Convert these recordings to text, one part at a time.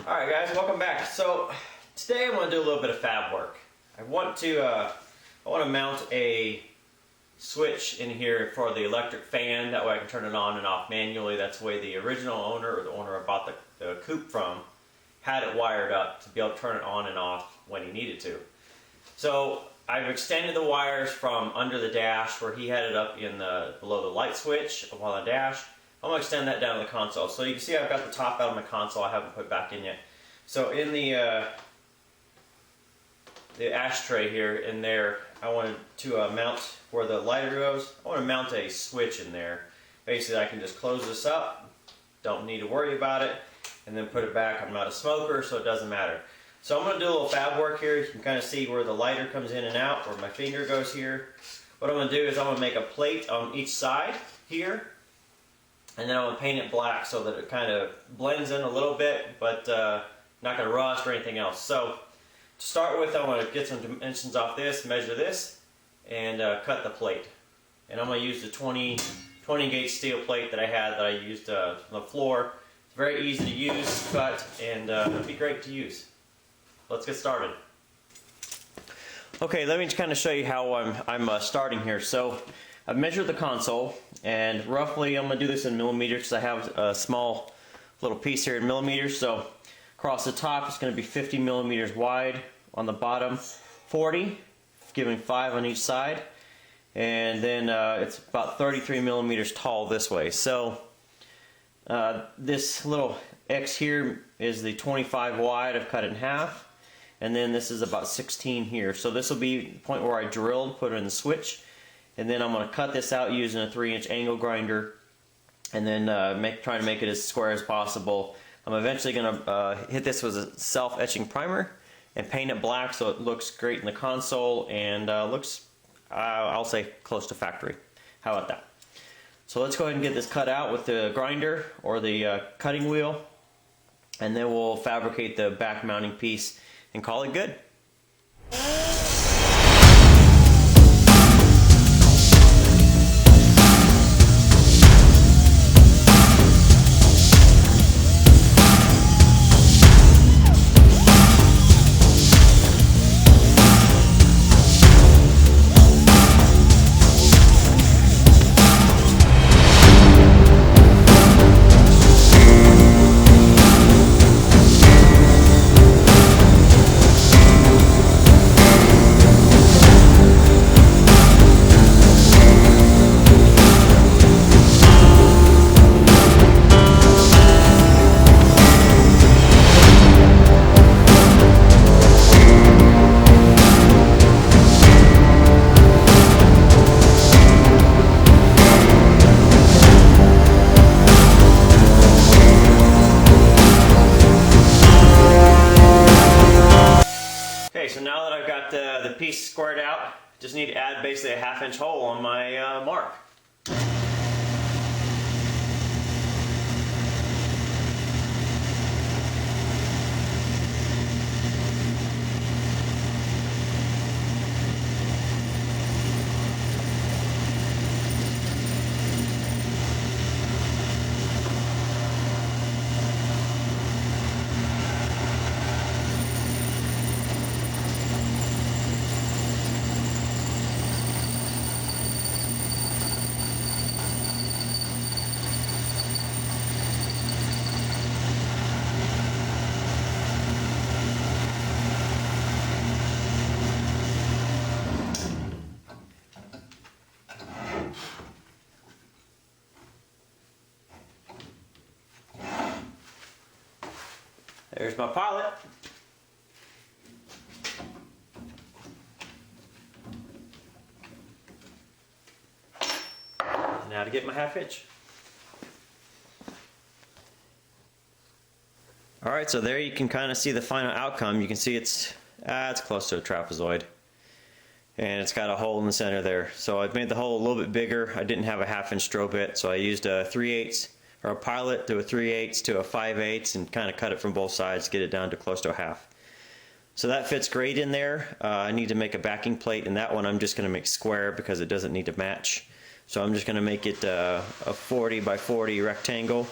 Alright guys, welcome back. So today I want to do a little bit of fab work. I want to mount a switch in here for the electric fan. That way I can turn it on and off manually. That's the way the original owner, or the owner I bought the coupe from, had it wired up to be able to turn it on and off when he needed to. So I've extended the wires from under the dash where he had it up in below the light switch up on the dash. I'm going to extend that down to the console. So you can see I've got the top out of my console. I haven't put back in yet. So in the ashtray here in there, I wanted to mount where the lighter goes. I want to mount a switch in there. Basically I can just close this up, don't need to worry about it, and then put it back. I'm not a smoker, so it doesn't matter. So I'm going to do a little fab work here. You can kind of see where the lighter comes in and out, where my finger goes here. What I'm going to do is I'm going to make a plate on each side here. And then I'm going to paint it black so that it kind of blends in a little bit, but not going to rust or anything else. So to start with, I'm going to get some dimensions off this, measure this, and cut the plate. And I'm going to use the 20 gauge steel plate that I used on the floor. It's very easy to use, cut, and it'll be great to use. Let's get started. Okay, let me kind of show you how I'm starting here. So I've measured the console, and roughly I'm going to do this in millimeters because I have a small little piece here in millimeters. So across the top it's going to be 50 millimeters wide, on the bottom 40, giving 5 on each side, and then it's about 33 millimeters tall this way. So this little X here is the 25 wide. I've cut it in half. And then this is about 16 here. So this will be the point where I drilled, put it in the switch. And then I'm going to cut this out using a 3-inch angle grinder, and then try to make it as square as possible. I'm eventually going to hit this with a self-etching primer and paint it black so it looks great in the console and looks, I'll say, close to factory. How about that? So let's go ahead and get this cut out with the grinder or the cutting wheel, and then we'll fabricate the back mounting piece and call it good. So now that I've got the piece squared out, just need to add basically a 1/2-inch hole on my mark. There's my pilot. Now to get my 1/2-inch. Alright, so there you can kind of see the final outcome. You can see it's close to a trapezoid. And it's got a hole in the center there. So I've made the hole a little bit bigger. I didn't have a 1/2-inch drill bit, so I used a 3/8 or a pilot to a 3/8 to a 5/8 and kind of cut it from both sides, get it down to close to a 1/2. So that fits great in there. I need to make a backing plate, and that one I'm just going to make square because it doesn't need to match. So I'm just going to make it a 40 by 40 rectangle.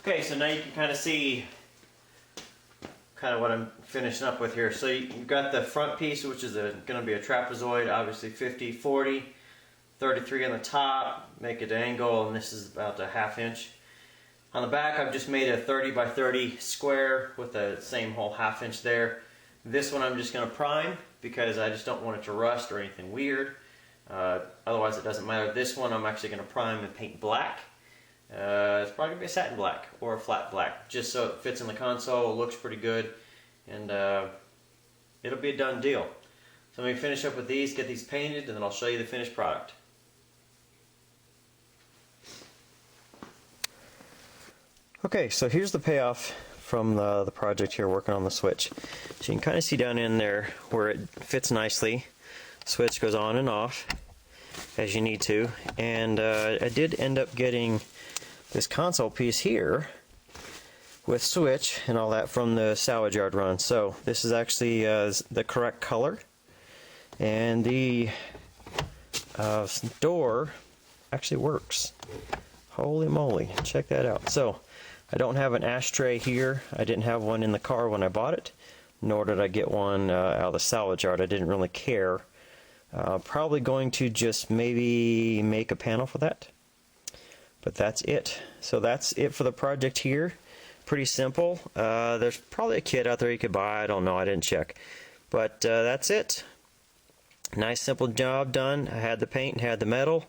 Okay, so now you can kind of see kind of what I'm finishing up with here. So you've got the front piece, which is going to be a trapezoid, obviously 50, 40, 33 on the top, make it angle, and this is about a 1/2 inch. On the back, I've just made a 30 by 30 square with the same whole 1/2 inch there. This one I'm just going to prime because I just don't want it to rust or anything weird. Otherwise it doesn't matter. This one I'm actually going to prime and paint black. It's probably going to be a satin black or a flat black, just so it fits in the console, looks pretty good, and it'll be a done deal. So let me finish up with these, get these painted, and then I'll show you the finished product. Okay, so here's the payoff from the project here, working on the switch. So you can kind of see down in there where it fits nicely. Switch goes on and off as you need to, and I did end up getting this console piece here with switch and all that from the salvage yard run. So this is actually the correct color, and the door actually works. Holy moly, check that out. So I don't have an ashtray here. I didn't have one in the car when I bought it, nor did I get one out of the salvage yard. I didn't really care. Probably going to just maybe make a panel for that. But that's it. So that's it for the project here. Pretty simple. There's probably a kit out there you could buy. I don't know. I didn't check. But that's it. Nice simple job done. I had the paint and had the metal.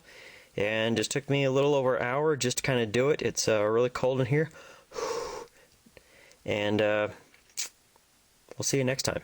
And just took me a little over an hour just to kind of do it. It's really cold in here. And we'll see you next time.